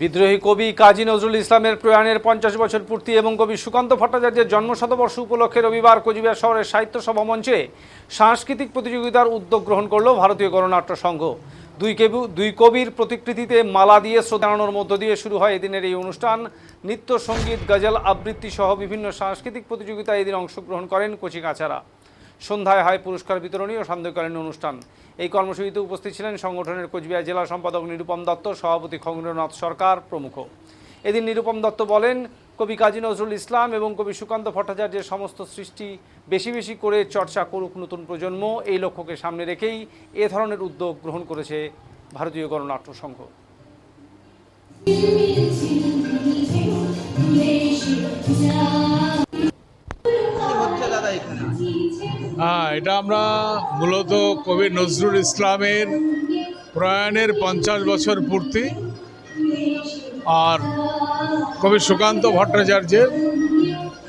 বিদ্রোহী কবি কাজী নজরুল ইসলামের প্রয়াণের 50 বছর পূর্তি এবং কবি সুকান্ত ভট্টাচার্যের জন্মশতবর্ষ উপলক্ষে রবিবার কোচবিহার শহরের সাহিত্য সভা মঞ্চে সাংস্কৃতিক প্রতিযোগিতার উদ্যোগ গ্রহণ করল ভারতীয় গণনাট্য সংঘ। দুই কবির প্রতিকৃতিতে মালা দিয়ে শ্রদ্ধা জানানোর মধ্য দিয়ে শুরু হয় এদিনের এই অনুষ্ঠান। নৃত্য, সঙ্গীত, গজল আবৃত্তি সহ বিভিন্ন সাংস্কৃতিক প্রতিযোগিতায় এদিন অংশগ্রহণ করেন কচিকাঁচারা। সন্ধ্যায় হয় পুরস্কার বিতরণী ও সান্ধ্যকালীন অনুষ্ঠান। এই কর্মসূচিতে উপস্থিত ছিলেন সংগঠনের কোচবিহার জেলা সম্পাদক নিরুপম দত্ত, সভাপতি খগেন্দ্রনাথ সরকার প্রমুখ। এদিন নিরুপম দত্ত বলেন, কবি কাজী নজরুল ইসলাম এবং কবি সুকান্ত ভট্টাচার্যের সমস্ত সৃষ্টি বেশি বেশি করে চর্চা করুক নতুন প্রজন্ম। এই লক্ষ্যকে সামনে রেখেই এ ধরনের উদ্যোগ গ্রহণ করেছে ভারতীয় গণনাট্য সংঘ। এটা আমরা মূলত কবি নজরুল ইসলামের প্রয়াণের 50 বছর পূর্তি আর কবি সুকান্ত ভট্টাচার্যের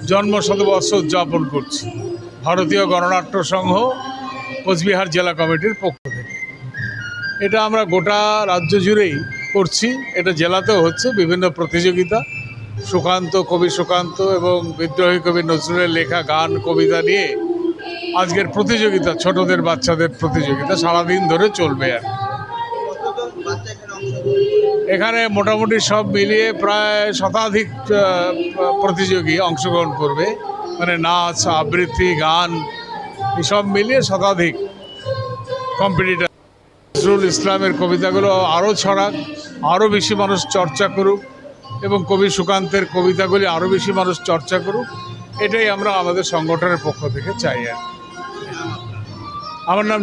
জন্মশতবর্ষ উদযাপন করছি ভারতীয় গণনাট্য সংঘ কোচবিহার জেলা কমিটির পক্ষ থেকে। এটা আমরা গোটা রাজ্য জুড়েই করছি, এটা জেলাতেও হচ্ছে বিভিন্ন প্রতিযোগিতা। কবি সুকান্ত এবং বিদ্রোহী কবি নজরুলের লেখা গান কবিতা নিয়ে আজকের প্রতিযোগিতা, ছোটদের বাচ্চাদের প্রতিযোগিতা সারাদিন ধরে চলবে। আর এখানে মোটামুটি সব মিলিয়ে প্রায় শতাধিক প্রতিযোগী অংশগ্রহণ করবে, মানে নাচ, আবৃত্তি, গান এসব মিলিয়ে শতাধিক কম্পিটিটর। নজরুল ইসলামের কবিতাগুলো আরও ছড়াক, আরও বেশি মানুষ চর্চা করুক এবং কবি সুকান্তের কবিতাগুলি আরও বেশি মানুষ চর্চা করুক, এটাই আমরা আমাদের সংগঠনের পক্ষ থেকে চাই। আর আমার নাম